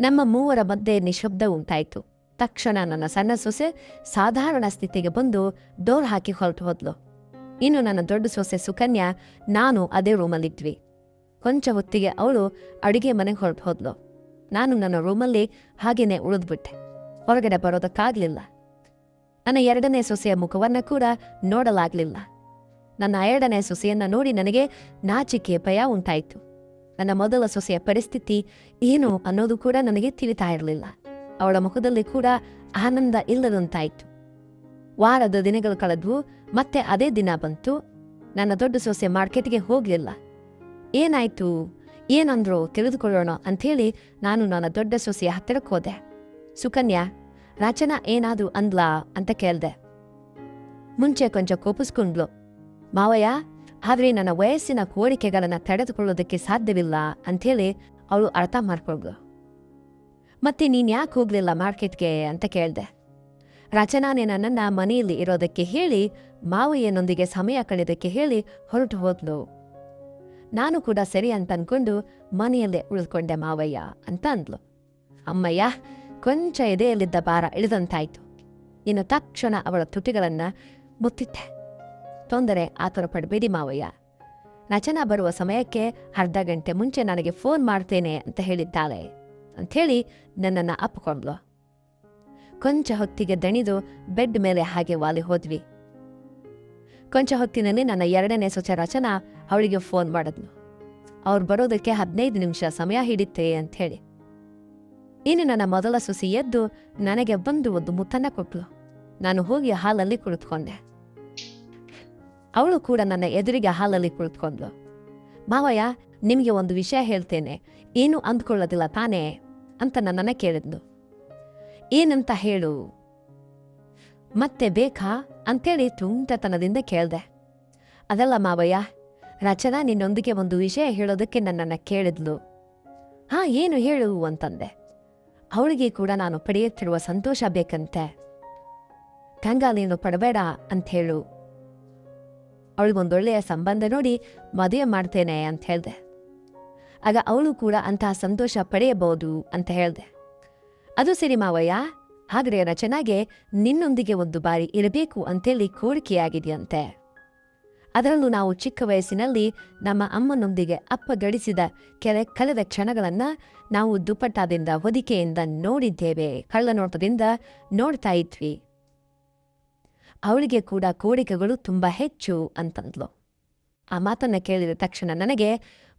ನಮ್ಮ ಮೂವರ ಮಧ್ಯೆ ನಿಶಬ್ದ ಉಂಟಾಯಿತು. ತಕ್ಷಣ ನನ್ನ ಸಣ್ಣ ಸೊಸೆ ಸಾಧಾರಣ ಸ್ಥಿತಿಗೆ ಬಂದು ಡೋರ್ ಹಾಕಿ ಹೊರಟು ಹೋದ್ಲು. ಇನ್ನು ನನ್ನ ದೊಡ್ಡ ಸೊಸೆ ಸುಕನ್ಯಾ, ನಾನು ಅದೇ ರೂಮಲ್ಲಿದ್ವಿ. ಕೊಂಚ ಹೊತ್ತಿಗೆ ಅವಳು ಅಡುಗೆ ಮನೆಗೆ ಹೊರಟು ಹೋದ್ಲು. ನಾನು ನನ್ನ ರೂಮಲ್ಲಿ ಹಾಗೇನೆ ಉಳಿದ್ಬಿಟ್ಟೆ. ಹೊರಗಡೆ ಬರೋದಕ್ಕಾಗಲಿಲ್ಲ. ನನ್ನ ಎರಡನೇ ಸೊಸೆಯ ಮುಖವನ್ನು ಕೂಡ ನೋಡಲಾಗಲಿಲ್ಲ. ನನ್ನ ಎರಡನೇ ಸೊಸೆಯನ್ನು ನೋಡಿ ನನಗೆ ನಾಚಿಕೆ ಭಯ ಉಂಟಾಯಿತು. ನನ್ನ ಮೊದಲ ಸೊಸೆಯ ಪರಿಸ್ಥಿತಿ ಏನು ಅನ್ನೋದು ಕೂಡ ನನಗೆ ತಿಳಿತಾ ಇರಲಿಲ್ಲ. ಅವಳ ಮುಖದಲ್ಲಿ ಕೂಡ ಆನಂದ ಇಲ್ಲದಂತಾಯಿತು. ವಾರದ ದಿನಗಳು ಕಳೆದ್ವು. ಮತ್ತೆ ಅದೇ ದಿನ ಬಂತು. ನನ್ನ ದೊಡ್ಡ ಸೊಸೆ ಮಾರ್ಕೆಟ್ಗೆ ಹೋಗಲಿಲ್ಲ. ಏನಾಯ್ತು, ಏನಂದ್ರು ತಿಳಿದುಕೊಳ್ಳೋಣ ಅಂಥೇಳಿ ನಾನು ನನ್ನ ದೊಡ್ಡ ಸೊಸೆಯ ಹತ್ತಿರಕ್ಕೆ ಹೋದೆ. ಸುಕನ್ಯಾ, ರಚನಾ ಏನಾದ್ರು ಅಂದ್ಲಾ ಅಂತ ಕೇಳ್ದೆ. ಮುಂಚೆ ಕೊಂಚ ಕೋಪಿಸ್ಕೊಂಡ್ಲು. ಮಾವಯ್ಯ, ಆದ್ರೆ ನನ್ನ ವಯಸ್ಸಿನ ಕೋರಿಕೆಗಳನ್ನು ತಡೆದುಕೊಳ್ಳೋದಕ್ಕೆ ಸಾಧ್ಯವಿಲ್ಲ ಅಂಥೇಳಿ ಅವಳು ಅರ್ಥ ಮಾಡ್ಕೊಂಡ್ಳು. ಮತ್ತೆ ನೀನು ಯಾಕೆ ಹೋಗ್ಲಿಲ್ಲ ಮಾರ್ಕೆಟ್ಗೆ ಅಂತ ಕೇಳ್ದೆ. ರಚನಾನೇ ನನ್ನನ್ನು ಮನೆಯಲ್ಲಿ ಇರೋದಕ್ಕೆ ಹೇಳಿ, ಮಾವಯ್ಯನೊಂದಿಗೆ ಸಮಯ ಕಳೆಯೋದಕ್ಕೆ ಹೇಳಿ ಹೊರಟು ಹೋದ್ಲು. ನಾನು ಕೂಡ ಸರಿ ಅಂತ ಅನ್ಕೊಂಡು ಮನೆಯಲ್ಲೇ ಉಳಿದುಕೊಂಡೆ ಮಾವಯ್ಯ ಅಂತ ಅಂದ್ಲು. ಅಮ್ಮಯ್ಯ, ಕೊಂಚ ಎದೆಯಲ್ಲಿದ್ದ ಭಾರ ಇಳಿದಂತಾಯ್ತು. ಇನ್ನು ತಕ್ಷಣ ಅವಳ ತುಟಿಗಳನ್ನು ಮುತ್ತಿಟ್ಟೆ. ತೊಂದರೆ ಆತುರ ಪಡಬೇಡಿ ಮಾವಯ್ಯ. ರಚನಾ ಬರುವ ಸಮಯಕ್ಕೆ ಅರ್ಧ ಗಂಟೆ ಮುಂಚೆ ನನಗೆ ಫೋನ್ ಮಾಡ್ತೇನೆ ಅಂತ ಹೇಳಿದ್ದಾಳೆ ಅಂಥೇಳಿ ನನ್ನನ್ನು ಅಪ್ಪಿಕೊಂಡ್ಲು. ಕೊಂಚ ಹೊತ್ತಿಗೆ ದಣಿದು ಬೆಡ್ ಮೇಲೆ ಹಾಗೆ ವಾಲಿ ಹೋದ್ವಿ. ಕೊಂಚ ಹೊತ್ತಿನಲ್ಲಿ ನನ್ನ ಎರಡನೇ ಸೊಸೆ ರಚನಾ ಅವಳಿಗೆ ಫೋನ್ ಮಾಡಿದ್ಲು. ಅವ್ರು ಬರೋದಕ್ಕೆ 15 ನಿಮಿಷ ಸಮಯ ಹಿಡಿತೆ ಅಂಥೇಳಿ. ಇನ್ನು ನನ್ನ ಮೊದಲ ಸೊಸೆ ಎದ್ದು ನನಗೆ ಒಂದು ಮುತ್ತನ್ನ ಕೊಟ್ಲು. ನಾನು ಹೋಗಿ ಹಾಲಲ್ಲಿ ಕುಳಿತುಕೊಂಡೆ. ಅವಳು ಕೂಡ ನನ್ನ ಎದುರಿಗೆ ಹಾಲಲ್ಲಿ ಕುಳಿತುಕೊಂಡ್ಲು. ಮಾವಯ್ಯ, ನಿಮಗೆ ಒಂದು ವಿಷಯ ಹೇಳ್ತೇನೆ, ಏನು ಅಂದ್ಕೊಳ್ಳೋದಿಲ್ಲ ತಾನೇ ಅಂತ ನನ್ನನ್ನು ಕೇಳಿದ್ಲು. ಏನಂತ ಹೇಳು, ಮತ್ತೆ ಬೇಕಾ ಅಂತೇಳಿ ತುಂಟತನದಿಂದ ಕೇಳಿದೆ. ಅದಲ್ಲ ಮಾವಯ್ಯ, ರಚನಾ ನಿನ್ನೊಂದಿಗೆ ಒಂದು ವಿಷಯ ಹೇಳೋದಕ್ಕೆ ನನ್ನನ್ನು ಕೇಳಿದ್ಲು. ಏನು ಹೇಳು ಅಂತಂದೆ. ಅವಳಿಗೆ ಕೂಡ ನಾನು ಪಡೆಯುತ್ತಿರುವ ಸಂತೋಷ ಬೇಕಂತೆ. ಕಂಗಾಲೇನು ಪಡಬೇಡ ಅಂತ ಹೇಳು. ಅವಳಿಗೊಂದೊಳ್ಳೆಯ ಸಂಬಂಧ ನೋಡಿ ಮದುವೆ ಮಾಡ್ತೇನೆ ಅಂತ ಹೇಳ್ದೆ. ಆಗ ಅವಳು ಕೂಡ ಅಂತಹ ಸಂತೋಷ ಪಡೆಯಬಹುದು ಅಂತ ಹೇಳ್ದೆ. ಅದು ಸರಿ ಮಾವಯ್ಯ, ಆದರೆ ರಚನಾಗೆ ನಿನ್ನೊಂದಿಗೆ ಒಂದು ಬಾರಿ ಇರಬೇಕು ಅಂತೇಳಿ ಕೋರಿಕೆಯಾಗಿದೆಯಂತೆ. ಅದರಲ್ಲೂ ನಾವು ಚಿಕ್ಕ ವಯಸ್ಸಿನಲ್ಲಿ ನಮ್ಮ ಅಮ್ಮನೊಂದಿಗೆ ಅಪ್ಪ ಗಳಿಸಿದ ಕಳೆದ ಕ್ಷಣಗಳನ್ನು ನಾವು ದುಪ್ಪಟ್ಟಾದಿಂದ ಹೊದಿಕೆಯಿಂದ ನೋಡಿದ್ದೇವೆ, ಕಳ್ಳನೋಟದಿಂದ ನೋಡ್ತಾ ಇದ್ವಿ. ಅವಳಿಗೆ ಕೂಡ ಕೋರಿಕೆಗಳು ತುಂಬ ಹೆಚ್ಚು ಅಂತಂದ್ಲು. ಆ ಮಾತನ್ನು ಕೇಳಿದ ತಕ್ಷಣ ನನಗೆ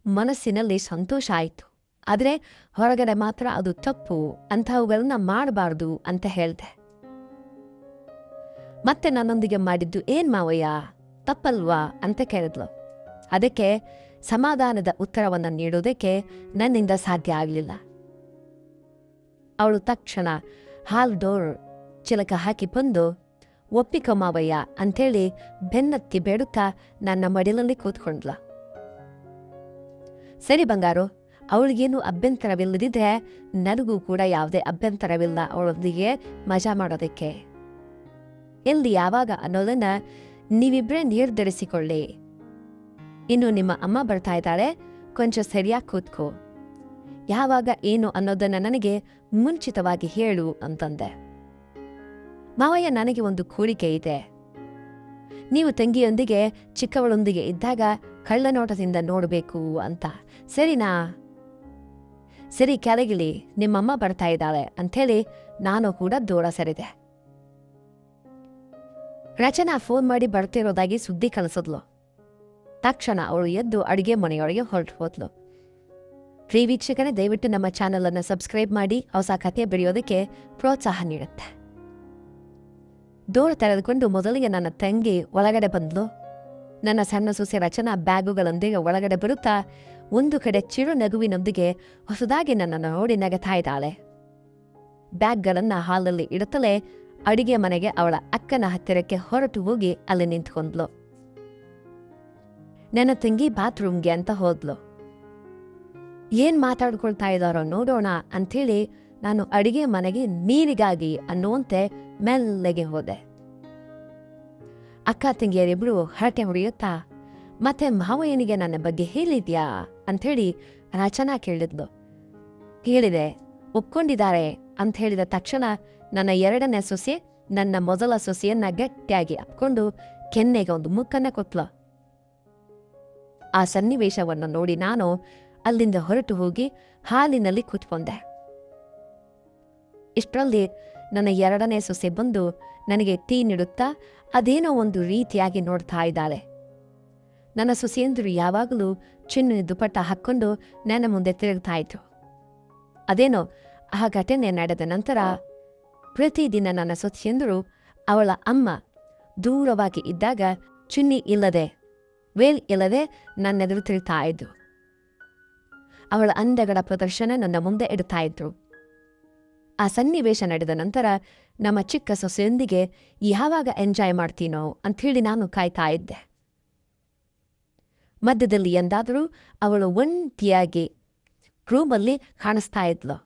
ಮನಸ್ಸಿನಲ್ಲಿ ಸಂತೋಷ ಆಯಿತು. ಆದರೆ ಹೊರಗಡೆ ಮಾತ್ರ ಅದು ತಪ್ಪು, ಅಂಥವುಗಳನ್ನ ಮಾಡಬಾರ್ದು ಅಂತ ಹೇಳ್ದೆ. ಮತ್ತೆ ನನ್ನೊಂದಿಗೆ ಮಾಡಿದ್ದು ಏನ್ ಮಾವಯ್ಯ, ತಪ್ಪಲ್ವಾ ಅಂತ ಕೇಳಿದ್ಲು. ಅದಕ್ಕೆ ಸಮಾಧಾನದ ಉತ್ತರವನ್ನು ನೀಡೋದಕ್ಕೆ ನನ್ನಿಂದ ಸಾಧ್ಯ ಆಗಲಿಲ್ಲ. ಅವಳು ತಕ್ಷಣ ಹಾಲ್ ಡೋರ್ ಚಿಲಕ ಹಾಕಿ ಬಂದು, ಒಪ್ಪಿಕೊ ಮಾವಯ್ಯ ಅಂಥೇಳಿ ಬೆನ್ನತ್ತಿ ಬೇಡುತ್ತಾ ನನ್ನ ಮಡಿಲಲ್ಲಿ ಕೂತ್ಕೊಂಡ್ಲ. ಸರಿ ಬಂಗಾರು, ಅವಳಿಗೇನು ಅಭ್ಯಂತರವಿಲ್ಲದಿದ್ರೆ ನನಗೂ ಕೂಡ ಯಾವುದೇ ಅಭ್ಯಂತರವಿಲ್ಲ ಅವಳೊಂದಿಗೆ ಮಜಾ ಮಾಡೋದಕ್ಕೆ. ಎಲ್ಲಿ ಯಾವಾಗ ಅನ್ನೋದನ್ನ ನೀವಿಬ್ಬರೇ ನಿರ್ಧರಿಸಿಕೊಳ್ಳಿ. ಇನ್ನು ನಿಮ್ಮ ಅಮ್ಮ ಬರ್ತಾ ಇದ್ದಾಳೆ, ಕೊಂಚ ಸರಿಯಾಗಿ ಕೂತ್ಕೋ. ಯಾವಾಗ ಏನು ಅನ್ನೋದನ್ನ ನನಗೆ ಮುಂಚಿತವಾಗಿ ಹೇಳು ಅಂತಂದೆ. ಮಾವಯ್ಯ, ನನಗೆ ಒಂದು ಕೋರಿಕೆ ಇದೆ. ನೀವು ತಂಗಿಯೊಂದಿಗೆ ಚಿಕ್ಕವಳೊಂದಿಗೆ ಇದ್ದಾಗ ಕಳ್ಳನೋಟದಿಂದ ನೋಡಬೇಕು ಅಂತ, ಸರಿನಾ? ಸರಿ, ಕೆಳಗಿಳಿ, ನಿಮ್ಮಮ್ಮ ಬರ್ತಾ ಇದ್ದಾಳೆ ಅಂಥೇಳಿ ನಾನು ಕೂಡ ದೂರ ಸರಿದೆ. ರಚನಾ ಫೋನ್ ಮಾಡಿ ಬರ್ತಿರೋದಾಗಿ ಸುದ್ದಿ ಕಳಿಸಿದ್ಲು. ತಕ್ಷಣ ಅವಳು ಎದ್ದು ಅಡುಗೆ ಮನೆಯೊಳಗೆ ಹೊರಟು ಹೋದ್ಲು. ಪ್ರಿಯ ವೀಕ್ಷಕರೇ, ದಯವಿಟ್ಟು ನಮ್ಮ ಚಾನಲನ್ನು ಸಬ್ಸ್ಕ್ರೈಬ್ ಮಾಡಿ ಹೊಸ ಕಥೆ ಬೆಳೆಯೋದಕ್ಕೆ ಪ್ರೋತ್ಸಾಹ ನೀಡುತ್ತೆ. ಡೋರ್ ತೆರೆದುಕೊಂಡು ಮೊದಲಿಗೆ ನನ್ನ ತಂಗಿ ಒಳಗಡೆ ಬಂದ್ಲು. ನನ್ನ ಸಣ್ಣ ಸೊಸೆ ರಚನಾ ಬ್ಯಾಗುಗಳೊಂದಿಗೆ ಒಳಗಡೆ ಬರುತ್ತಾ ಒಂದು ಕಡೆ ಚಿರು ನಗುವಿನೊಂದಿಗೆ ಹೊಸದಾಗಿ ನನ್ನನ್ನು ನೋಡಿ ನಗತಾ ಇದ್ದಾಳೆ. ಬ್ಯಾಗ್ಗಳನ್ನು ಹಾಲಲ್ಲಿ ಇಡುತ್ತಲೇ ಅಡಿಗೆ ಮನೆಗೆ ಅವಳ ಅಕ್ಕನ ಹತ್ತಿರಕ್ಕೆ ಹೊರಟು ಹೋಗಿ ಅಲ್ಲಿ ನಿಂತ್ಕೊಂಡ್ಲು. ನನ್ನ ತಂಗಿ ಬಾತ್ರೂಮ್ಗೆ ಅಂತ ಹೋದ್ಲು. ಏನ್ ಮಾತಾಡ್ಕೊಳ್ತಾ ಇದ್ದಾರೋ ನೋಡೋಣ ಅಂಥೇಳಿ ನಾನು ಅಡಿಗೆ ಮನೆಗೆ ನೀರಿಗಾಗಿ ಅನ್ನುವಂತೆ ಮೆಲ್ಲಗೆ ಹೋದೆ. ಅಕ್ಕ ತಂಗಿಯರಿಬ್ರು ಹರಟೆ ಹೊಡೆಯುತ್ತಾ, ಮತ್ತೆ ಮಾವಯ್ಯನಿಗೆ ನನ್ನ ಬಗ್ಗೆ ಹೇಳಿದ್ಯಾ ಅಂಥೇಳಿ ರಚನಾ ಕೇಳಿದ್ಲು. ಹೇಳಿದೆ, ಒಪ್ಕೊಂಡಿದ್ದಾರೆ ಅಂತ ಹೇಳಿದ ತಕ್ಷಣ ನನ್ನ ಎರಡನೇ ಸೊಸೆ ನನ್ನ ಮೊದಲ ಸೊಸೆಯನ್ನ ಗಟ್ಟಿಯಾಗಿ ಅಪ್ಕೊಂಡು ಕೆನ್ನೆಗೆ ಒಂದು ಮುಕ್ಕನ್ನ ಕೊಟ್ಲು. ಆ ಸನ್ನಿವೇಶವನ್ನು ನೋಡಿ ನಾನು ಅಲ್ಲಿಂದ ಹೊರಟು ಹೋಗಿ ಹಾಲಿನಲ್ಲಿ ಕೂತ್ಕೊಂಡೆ. ಇಷ್ಟರಲ್ಲಿ ನನ್ನ ಎರಡನೇ ಸೊಸೆ ಬಂದು ನನಗೆ ಟೀ ನೀಡುತ್ತಾ ಅದೇನೋ ಒಂದು ರೀತಿಯಾಗಿ ನೋಡ್ತಾ ಇದ್ದಾಳೆ. ನನ್ನ ಸೊಸೆಯಂದರು ಯಾವಾಗಲೂ ಚಿನ್ನ ದುಪಟ್ಟ ಹಾಕ್ಕೊಂಡು ನನ್ನ ಮುಂದೆ ತಿರುಗ್ತಾ ಇದ್ರು. ಅದೇನೋ ಆ ಘಟನೆ ನಡೆದ ನಂತರ ಪ್ರತಿದಿನ ನನ್ನ ಸೊಸೆಯಂದರು ಅವಳ ಅಮ್ಮ ದೂರವಾಗಿ ಇದ್ದಾಗ ಚಿನ್ನಿ ಇಲ್ಲದೆ ವೇಲ್ ಇಲ್ಲದೆ ನನ್ನೆದುರು ತಿರುಗ್ತಾ ಇದ್ರು. ಅವಳ ಅಂದಗಳ ಪ್ರದರ್ಶನ ನನ್ನ ಮುಂದೆ ಇಡ್ತಾ ಇದ್ರು. ಆ ಸನ್ನಿವೇಶ ನಡೆದ ನಂತರ ನಮ್ಮ ಚಿಕ್ಕ ಸೊಸೆಯೊಂದಿಗೆ ಯಾವಾಗ ಎಂಜಾಯ್ ಮಾಡ್ತೀನೋ ಅಂಥೇಳಿ ನಾನು ಕಾಯ್ತಾ ಇದ್ದೆ. ಮಧ್ಯದಲ್ಲಿ ಎಂದಾದರೂ ಅವಳು ಒಂಟಿಯಾಗಿ ರೂಮಲ್ಲಿ ಕಾಣಿಸ್ತಾ ಇದ್ಲು.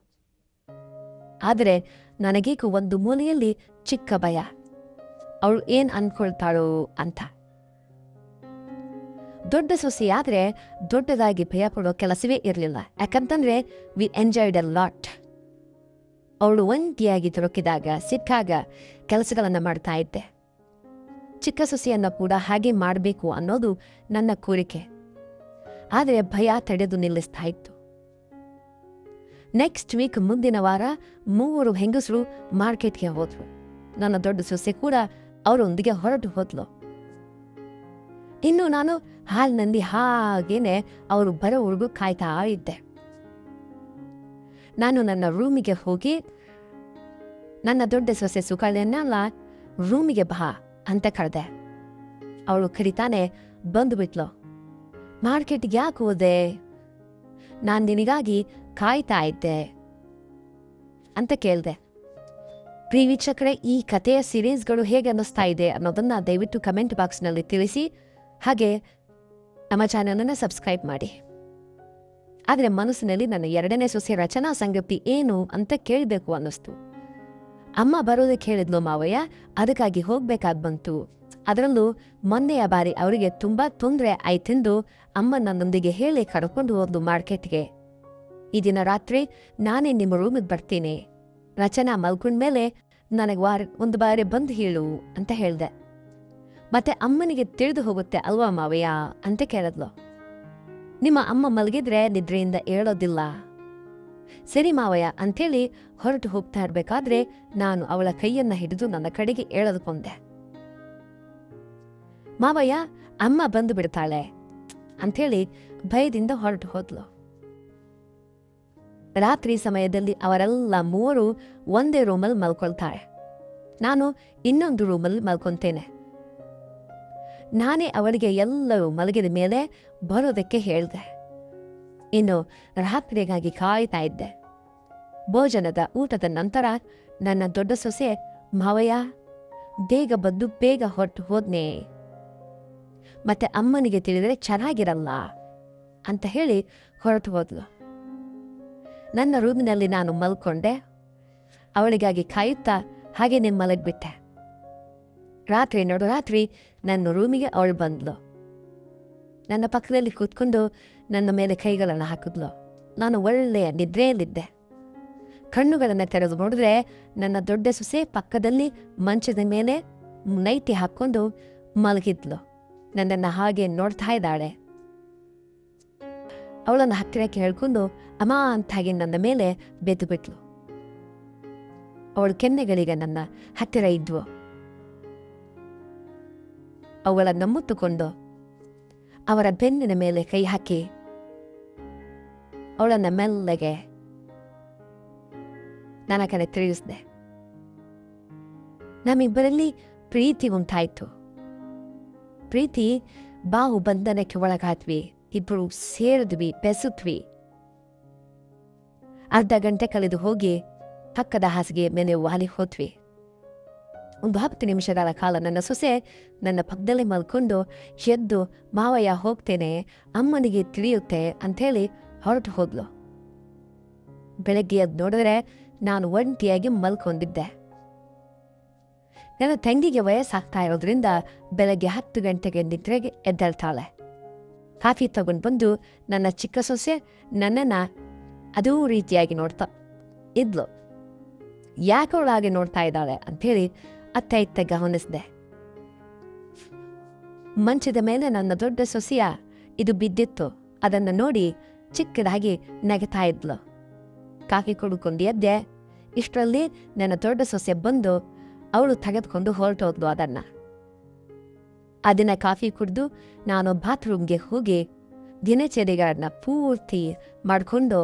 ಆದರೆ ನನಗೀಗ ಒಂದು ಮೂಲೆಯಲ್ಲಿ ಚಿಕ್ಕ ಭಯ, ಅವಳು ಏನ್ ಅನ್ಕೊಳ್ತಾಳೋ ಅಂತ. ದೊಡ್ಡ ಸೊಸೆಯಾದ್ರೆ ದೊಡ್ಡದಾಗಿ ಭಯ ಪಡೋ ಕೆಲಸವೇ ಇರಲಿಲ್ಲ. ಯಾಕಂತಂದ್ರೆ ವಿ ಎಂಜಾಯ್ಡ್ ಅ ಲಾಟ್. ಅವಳು ಒಂಟಿಯಾಗಿ ದೊರಕಿದಾಗ ಸಿಕ್ಕಾಗ ಕೆಲಸಗಳನ್ನು ಮಾಡ್ತಾ ಇದ್ದೆ. ಚಿಕ್ಕ ಸೊಸೆಯನ್ನು ಕೂಡ ಹಾಗೆ ಮಾಡಬೇಕು ಅನ್ನೋದು ನನ್ನ ಕೋರಿಕೆ. ಆದರೆ ಭಯ ತಡೆದು ನಿಲ್ಲಿಸ್ತಾ ಇತ್ತು. ನೆಕ್ಸ್ಟ್ ವೀಕ್ ಮುಂದಿನ ವಾರ 3 ಹೆಂಗಸರು ಮಾರ್ಕೆಟ್ಗೆ ಹೋದ್ರು. ನನ್ನ ದೊಡ್ಡ ಸೊಸೆ ಕೂಡ ಅವರೊಂದಿಗೆ ಹೊರಟು ಹೋದ್ಲು. ಇನ್ನು ನಾನು ಹಾಲಿನಲ್ಲಿ ಹಾಗೇನೆ ಅವರು ಬರೋವರೆಗೂ ಕಾಯ್ತಾ ಇದ್ದೆ. ನಾನು ನನ್ನ ರೂಮಿಗೆ ಹೋಗಿ ನನ್ನ ದೊಡ್ಡ ಸೊಸೆ ಸುಕಳ್ಯನ್ನೆಲ್ಲ ರೂಮಿಗೆ ಬಾ ಅಂತ ಕರೆದೆ. ಅವಳು ಕರಿತಾನೆ ಬಂದುಬಿಟ್ಲು. ಮಾರ್ಕೆಟ್ಗೆ ಯಾಕೆ ಹೋದೆ? ನಾನು ನಿನಗಾಗಿ ಕಾಯ್ತಾ ಇದ್ದೆ ಅಂತ ಕೇಳಿದೆ. ಪ್ರಿಯ ವೀಕ್ಷಕರೇ, ಈ ಕಥೆಯ ಸೀರೀಸ್ಗಳು ಹೇಗೆ ಅನ್ನಿಸ್ತಾ ಇದೆ ಅನ್ನೋದನ್ನ ದಯವಿಟ್ಟು ಕಮೆಂಟ್ ಬಾಕ್ಸ್ನಲ್ಲಿ ತಿಳಿಸಿ. ಹಾಗೆ ನಮ್ಮ ಚಾನಲನ್ನು ಸಬ್ಸ್ಕ್ರೈಬ್ ಮಾಡಿ. ಆದರೆ ಮನಸ್ಸಿನಲ್ಲಿ ನನ್ನ ಎರಡನೇ ಸೊಸೆ ರಚನಾ ಸಂಗತಿ ಏನು ಅಂತ ಕೇಳಬೇಕು ಅನ್ನಿಸ್ತು. ಅಮ್ಮ ಬರೋದಕ್ಕೆ ಹೇಳಿದ್ಲು ಮಾವಯ್ಯ, ಅದಕ್ಕಾಗಿ ಹೋಗ್ಬೇಕಾದ್ ಬಂತು. ಅದರಲ್ಲೂ ಮೊನ್ನೆಯ ಬಾರಿ ಅವರಿಗೆ ತುಂಬಾ ತೊಂದರೆ ಆಯ್ತೆಂದು ಅಮ್ಮ ನನ್ನೊಂದಿಗೆ ಹೇಳಿ ಕರ್ಕೊಂಡು ಹೋದ್ಲು ಮಾರ್ಕೆಟ್ಗೆ. ಈ ದಿನ ರಾತ್ರಿ ನಾನೇ ನಿಮ್ಮ ರೂಮಿಗೆ ಬರ್ತೀನಿ, ರಚನಾ ಮಲ್ಕೊಂಡ್ಮೇಲೆ ನನಗೆ ಒಂದು ಬಾರಿ ಬಂದು ಹೇಳು ಅಂತ ಹೇಳ್ದೆ. ಮತ್ತೆ ಅಮ್ಮನಿಗೆ ತಿಳಿದು ಹೋಗುತ್ತೆ ಅಲ್ವಾ ಮಾವಯ್ಯ ಅಂತ ಕೇಳಿದ್ಲು. ನಿಮ್ಮ ಅಮ್ಮ ಮಲಗಿದ್ರೆ ನಿದ್ರೆಯಿಂದ ಏಳೋದಿಲ್ಲ. ಸರಿ ಮಾವಯ್ಯ ಅಂಥೇಳಿ ಹೊರಟು ಹೋಗ್ತಾ ಇರ್ಬೇಕಾದ್ರೆ ನಾನು ಅವಳ ಕೈಯನ್ನ ಹಿಡಿದು ನನ್ನ ಕಡೆಗೆ ಎಳೆದುಕೊಂಡೆ. ಮಾವಯ್ಯ, ಅಮ್ಮ ಬಂದು ಬಿಡ್ತಾಳೆ ಅಂಥೇಳಿ ಭಯದಿಂದ ಹೊರಟು ಹೋದ್ಲು. ರಾತ್ರಿ ಸಮಯದಲ್ಲಿ ಅವರೆಲ್ಲ 3 ಒಂದೇ ರೂಮಲ್ಲಿ ಮಲ್ಕೊಳ್ತಾರೆ. ನಾನು ಇನ್ನೊಂದು ರೂಮಲ್ಲಿ ಮಲ್ಕೊಂತೇನೆ. ನಾನೇ ಅವಳಿಗೆ ಎಲ್ಲರೂ ಮಲಗಿದ ಮೇಲೆ ಬರೋದಕ್ಕೆ ಹೇಳಿದೆ. ಇನ್ನು ರಾತ್ರಿಗಾಗಿ ಕಾಯ್ತಾ ಇದ್ದೆ. ಭೋಜನದ ಊಟದ ನಂತರ ನನ್ನ ದೊಡ್ಡ ಸೊಸೆ ಮಾವಯ್ಯ ಬೇಗ ಬಂದು ಬೇಗ ಹೊರಟು ಹೋದ್ನೆ, ಮತ್ತೆ ಅಮ್ಮನಿಗೆ ತಿಳಿದರೆ ಚೆನ್ನಾಗಿರಲ್ಲ ಅಂತ ಹೇಳಿ ಹೊರಟು ಹೋದ್ಲು. ನನ್ನ ರೂಮಿನಲ್ಲಿ ನಾನು ಮಲ್ಕೊಂಡೆ. ಅವಳಿಗಾಗಿ ಕಾಯುತ್ತಾ ಹಾಗೇನೆ ಮಲಗಿಬಿಟ್ಟೆ. ರಾತ್ರಿ ನಡುರಾತ್ರಿ ನನ್ನ ರೂಮಿಗೆ ಅವಳು ಬಂದ್ಲು. ನನ್ನ ಪಕ್ಕದಲ್ಲಿ ಕೂತ್ಕೊಂಡು ನನ್ನ ಮೇಲೆ ಕೈಗಳನ್ನು ಹಾಕಿದ್ಲು. ನಾನು ಒಳ್ಳೆಯ ನಿದ್ರೆಯಲ್ಲಿದ್ದೆ. ಕಣ್ಣುಗಳನ್ನು ತೆರೆದು ನೋಡಿದ್ರೆ ನನ್ನ ದೊಡ್ಡ ಸೊಸೆ ಪಕ್ಕದಲ್ಲಿ ಮಂಚದ ಮೇಲೆ ನೈಟಿ ಹಾಕ್ಕೊಂಡು ಮಲಗಿದ್ಲು. ನನ್ನನ್ನು ಹಾಗೆ ನೋಡ್ತಾ ಇದ್ದಾಳೆ. ಅವಳನ್ನು ಹತ್ತಿರಕ್ಕೆ ಹೇಳ್ಕೊಂಡು ಅಮ್ಮ ಅಂತ ಹಾಗೆ ನನ್ನ ಮೇಲೆ ಬೆದ್ದು ಬಿಟ್ಲು. ಅವಳ ಕೆನ್ನೆಗಳಿಗೆ ನನ್ನ ಹತ್ತಿರ ಇದ್ವು. ಅವುಗಳನ್ನು ಮುತ್ತುಕೊಂಡು ಅವರ ಬೆನ್ನಿನ ಮೇಲೆ ಕೈ ಹಾಕಿ ಅವಳನ್ನ ಮೆಲ್ಲಗೆ ನನ್ನ ಕಡೆ ತಿರುಗಿಸಿದೆ. ನಮ್ಮಿಬ್ಬರಲ್ಲಿ ಪ್ರೀತಿ ಉಂಟಾಯ್ತು. ಪ್ರೀತಿ ಬಾಹು ಬಂಧನಕ್ಕೆ ಒಳಗಾದ್ವಿ. ಇಬ್ಬರು ಸೇರಿದ್ವಿ, ಬೆಸುತ್ವಿ. ಅರ್ಧ ಗಂಟೆ ಕಳೆದು ಹೋಗಿ ಪಕ್ಕದ ಹಾಸಿಗೆ ಮೇಲೆ ವಾಲಿ ಹೋದ್ವಿ. ಒಂದು 10 ನಿಮಿಷಗಳ ಕಾಲ ನನ್ನ ಸೊಸೆ ನನ್ನ ಪಕ್ಕದಲ್ಲೇ ಮಲ್ಕೊಂಡು ಎದ್ದು ಮಾವಯ್ಯ ಹೋಗ್ತೇನೆ, ಅಮ್ಮನಿಗೆ ತಿಳಿಯುತ್ತೆ ಅಂಥೇಳಿ ಹೊರಟು ಹೋದ್ಲು. ಬೆಳಗ್ಗೆ ಎದ್ದು ನೋಡಿದ್ರೆ ನಾನು ಒಂಟಿಯಾಗಿ ಮಲ್ಕೊಂಡಿದ್ದೆ. ನನ್ನ ತಂಗಿಗೆ ವಯಸ್ಸಾಗ್ತಾ ಇರೋದ್ರಿಂದ ಬೆಳಗ್ಗೆ 10 ಗಂಟೆಗೆ ನಿದ್ರೆಗೆ ಎದ್ದೇಳ್ತಾಳೆ. ಕಾಫಿ ತಗೊಂಡು ಬಂದು ನನ್ನ ಚಿಕ್ಕ ಸೊಸೆ ನನ್ನನ್ನು ಅದೂ ರೀತಿಯಾಗಿ ನೋಡ್ತಾ, ಇದ್ಲು. ಯಾಕೆ ಅವಳು ಹಾಗೆ ನೋಡ್ತಾ ಇದ್ದಾಳೆ ಅಂಥೇಳಿ ಅತ್ತ ಇತ್ತ ಗಮನಿಸಿದೆ. ಮಂಚದ ಮೇಲೆ ನನ್ನ ದೊಡ್ಡ ಸೊಸೆಯ ಇದು ಬಿದ್ದಿತ್ತು. ಅದನ್ನು ನೋಡಿ ಚಿಕ್ಕದಾಗಿ ನಗತಾ ಇದ್ಲು. ಕಾಫಿ ಕುಡ್ಕೊಂಡು ಎದ್ದೆ. ಇಷ್ಟರಲ್ಲಿ ನನ್ನ ದೊಡ್ಡ ಸೊಸೆ ಬಂದು ಅವಳು ತೆಗೆದುಕೊಂಡು ಹೊರಟೋದ್ಲು ಅದನ್ನು. ಅದನ್ನ ಕಾಫಿ ಕುಡಿದು ನಾನು ಬಾತ್ರೂಮ್ಗೆ ಹೋಗಿ ದಿನಚರಿಗಳನ್ನ ಪೂರ್ತಿ ಮಾಡಿಕೊಂಡು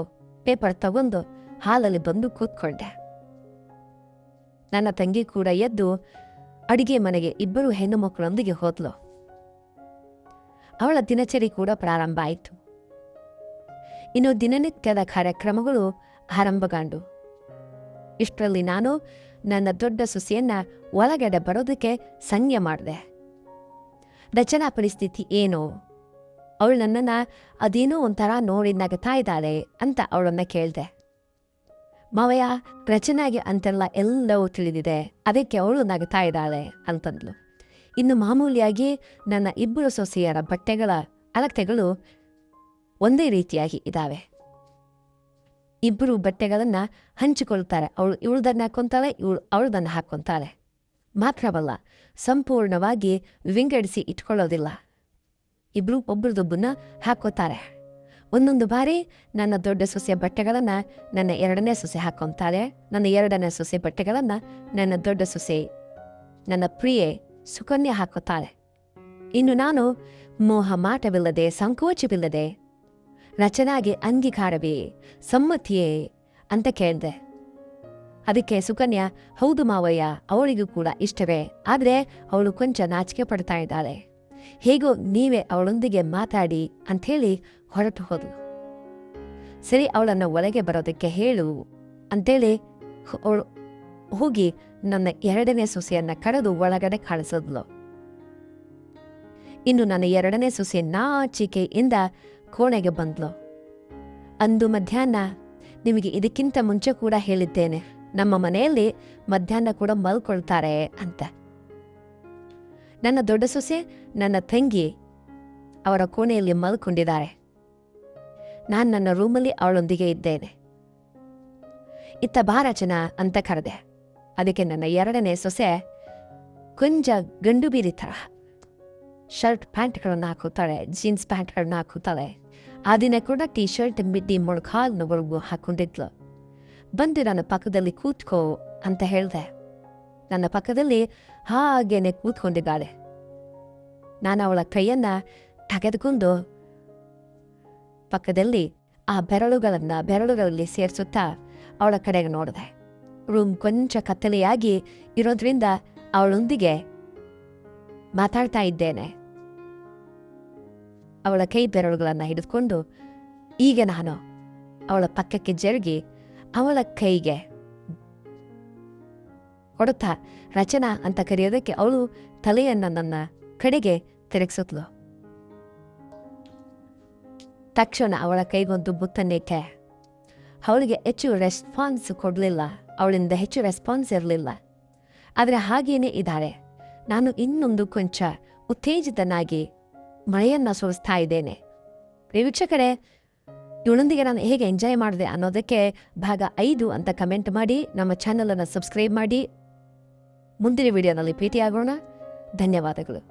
ಪೇಪರ್ ತಗೊಂಡು ಹಾಲಲ್ಲಿ ಬಂದು ಕೂತ್ಕೊಂಡೆ. ನನ್ನ ತಂಗಿ ಕೂಡ ಎದ್ದು ಅಡಿಗೆ ಮನೆಗೆ ಇಬ್ಬರು ಹೆಣ್ಣು ಮಕ್ಕಳೊಂದಿಗೆ ಹೋದ್ಲು. ಅವಳ ದಿನಚರಿ ಕೂಡ ಪ್ರಾರಂಭ ಆಯಿತು. ಇನ್ನು ದಿನನಿತ್ಯದ ಕಾರ್ಯಕ್ರಮಗಳು ಆರಂಭಗೊಂಡು. ಇಷ್ಟರಲ್ಲಿ ನಾನು ನನ್ನ ದೊಡ್ಡ ಸೊಸೆಯನ್ನ ಒಳಗಡೆ ಬರೋದಕ್ಕೆ ಸಂಜ್ಞೆ ಮಾಡಿದೆ. ರಚನಾ ಪರಿಸ್ಥಿತಿ ಏನು? ಅವಳು ನನ್ನನ್ನು ಅದೇನೋ ಒಂಥರ ನೋಡಿ ನಗತಾ ಇದ್ದಾಳೆ ಅಂತ ಅವಳನ್ನ ಕೇಳಿದೆ. ಮಾವಯ್ಯ, ರಚನಾಗೆ ಅಂತೆಲ್ಲ ಎಲ್ಲವೂ ತಿಳಿದಿದೆ, ಅದಕ್ಕೆ ಅವಳು ನಗತಾ ಇದ್ದಾಳೆ ಅಂತಂದ್ಲು. ಇನ್ನು ಮಾಮೂಲಿಯಾಗಿ ನನ್ನ ಇಬ್ಬರು ಸೊಸೆಯರ ಬಟ್ಟೆಗಳ ಅಳತೆಗಳು ಒಂದೇ ರೀತಿಯಾಗಿ ಇದ್ದಾವೆ. ಇಬ್ಬರು ಬಟ್ಟೆಗಳನ್ನು ಹಂಚಿಕೊಳ್ತಾರೆ. ಅವಳು ಇವಳದನ್ನು ಹಾಕ್ಕೊಂತಾಳೆ, ಇವಳು ಅವಳದನ್ನು ಹಾಕ್ಕೊಂತಾಳೆ. ಮಾತ್ರವಲ್ಲ, ಸಂಪೂರ್ಣವಾಗಿ ವಿಂಗಡಿಸಿ ಇಟ್ಕೊಳ್ಳೋದಿಲ್ಲ. ಇಬ್ಬರು ಒಬ್ಬರದೊಬ್ಬನ್ನ ಹಾಕ್ಕೋತಾರೆ. ಒಂದೊಂದು ಬಾರಿ ನನ್ನ ದೊಡ್ಡ ಸೊಸೆ ಬಟ್ಟೆಗಳನ್ನು ನನ್ನ ಎರಡನೇ ಸೊಸೆ ಹಾಕ್ಕೊಂತಾಳೆ. ನನ್ನ ಎರಡನೇ ಸೊಸೆ ಬಟ್ಟೆಗಳನ್ನು ನನ್ನ ದೊಡ್ಡ ಸೊಸೆ, ನನ್ನ ಪ್ರಿಯೆ ಸುಕನ್ಯಾ ಹಾಕೋತಾಳೆ. ಇನ್ನು ನಾನು ಮೋಹ ಮಾಟವಿಲ್ಲದೆ, ಸಂಕೋಚವಿಲ್ಲದೆ ರಚನಾಗೆ ಅಂಗೀಕಾರವೇ, ಸಮ್ಮತಿಯೇ ಅಂತ ಕೇಳಿದೆ. ಅದಕ್ಕೆ ಸುಕನ್ಯಾ, ಹೌದು ಮಾವಯ್ಯ, ಅವಳಿಗೂ ಕೂಡ ಇಷ್ಟವೇ, ಆದರೆ ಅವಳು ಕೊಂಚ ನಾಚಿಕೆ ಪಡ್ತಾ ಇದ್ದಾಳೆ, ಹೇಗೋ ನೀವೇ ಅವಳೊಂದಿಗೆ ಮಾತಾಡಿ ಅಂಥೇಳಿ ಹೊರಟು ಹೋದ್ಲು. ಸರಿ, ಅವಳನ್ನು ಒಳಗೆ ಬರೋದಕ್ಕೆ ಹೇಳು ಅಂತೇಳಿ ಅವಳು ಹೋಗಿ ನನ್ನ ಎರಡನೇ ಸೊಸೆಯನ್ನ ಕರೆದು ಒಳಗಡೆ ಕಳಿಸಿದ್ಲು. ಇನ್ನು ನನ್ನ ಎರಡನೇ ಸೊಸೆ ನಾಚಿಕೆಯಿಂದ ಕೋಣೆಗೆ ಬಂದ್ಲು. ಅಂದು ಮಧ್ಯಾಹ್ನ ನಿಮಗೆ ಇದಕ್ಕಿಂತ ಮುಂಚೆ ಕೂಡ ಹೇಳಿದ್ದೇನೆ, ನಮ್ಮ ಮನೆಯಲ್ಲಿ ಮಧ್ಯಾಹ್ನ ಕೂಡ ಮಲ್ಕೊಳ್ತಾರೆ ಅಂತ. ನನ್ನ ದೊಡ್ಡ ಸೊಸೆ, ನನ್ನ ತಂಗಿ ಅವರ ಕೋಣೆಯಲ್ಲಿ ಮಲ್ಕೊಂಡಿದ್ದಾರೆ. ನಾನು ನನ್ನ ರೂಮಲ್ಲಿ ಅವಳೊಂದಿಗೆ ಇದ್ದೇನೆ. ಇತ್ತ ಬಾ ರಚನಾ ಅಂತ ಕರೆದೆ. ಅದಕ್ಕೆ ನನ್ನ ಎರಡನೇ ಸೊಸೆ ಕೊಂಚ ಗಂಡು ಬೀರಿ ಥರ ಶರ್ಟ್ ಪ್ಯಾಂಟ್ಗಳನ್ನು ಹಾಕುತ್ತಾಳೆ, ಜೀನ್ಸ್ ಪ್ಯಾಂಟ್ಗಳನ್ನ ಹಾಕುತ್ತಾಳೆ. ಆ ದಿನ ಕೂಡ ಟೀ ಶರ್ಟ್ ಮಿಡ್ಡಿ ಮೊಳಕಾಲ್ನವರೆಗೂ ಹಾಕೊಂಡಿದ್ಲು. ಬಂದು ನನ್ನ ಪಕ್ಕದಲ್ಲಿ ಕೂತ್ಕೋ ಅಂತ ಹೇಳಿದೆ. ನನ್ನ ಪಕ್ಕದಲ್ಲಿ ಹಾಗೇನೆ ಕೂತ್ಕೊಂಡಿದ್ದಾಳೆ. ನಾನು ಅವಳ ಕೈಯನ್ನ ತೆಗೆದುಕೊಂಡು ಪಕ್ಕದಲ್ಲಿ ಆ ಬೆರಳುಗಳಲ್ಲಿ ಸೇರಿಸುತ್ತಾ ಅವಳ ಕಡೆಗೆ ನೋಡಿದೆ. ರೂಮ್ ಕೊಂಚ ಕತ್ತಲೆಯಾಗಿ ಇರೋದ್ರಿಂದ ಅವಳೊಂದಿಗೆ ಮಾತಾಡ್ತಾ ಇದ್ದೇನೆ. ಅವಳ ಕೈ ಬೆರಳುಗಳನ್ನು ಹಿಡಿದುಕೊಂಡು ಈಗ ನಾನು ಅವಳ ಪಕ್ಕಕ್ಕೆ ಜರುಗಿ ಅವಳ ಕೈಗೆ ಕೊಡುತ್ತಾ ರಚನಾ ಅಂತ ಕರೆಯೋದಕ್ಕೆ ಅವಳು ತಲೆಯನ್ನು ನನ್ನ ಕಡೆಗೆ ತಿರುಗಿಸಿದ್ಲು. ತಕ್ಷಣ ಅವಳ ಕೈಗೊಂದು ಬುತ್ತನ್ನೇಕೆ. ಅವಳಿಗೆ ಹೆಚ್ಚು ರೆಸ್ಪಾನ್ಸ್ ಕೊಡಲಿಲ್ಲ, ಅವಳಿಂದ ಹೆಚ್ಚು ರೆಸ್ಪಾನ್ಸ್ ಇರಲಿಲ್ಲ. ಆದರೆ ಹಾಗೇನೇ ಇದ್ದಾಳೆ. ನಾನು ಇನ್ನೊಂದು ಕೊಂಚ ಉತ್ತೇಜಿತನಾಗಿ ಮಳೆಯನ್ನು ಸುರಿಸ್ತಾ ಇದ್ದೇನೆ. ವೀಕ್ಷಕರೇ, ಇವಳೊಂದಿಗೆ ನಾನು ಹೇಗೆ ಎಂಜಾಯ್ ಮಾಡಿದೆ ಅನ್ನೋದಕ್ಕೆ ಭಾಗ 5 ಅಂತ ಕಮೆಂಟ್ ಮಾಡಿ, ನಮ್ಮ ಚಾನಲನ್ನು ಸಬ್ಸ್ಕ್ರೈಬ್ ಮಾಡಿ. ಮುಂದಿನ ವಿಡಿಯೋನಲ್ಲಿ ಭೇಟಿಯಾಗೋಣ. ಧನ್ಯವಾದಗಳು.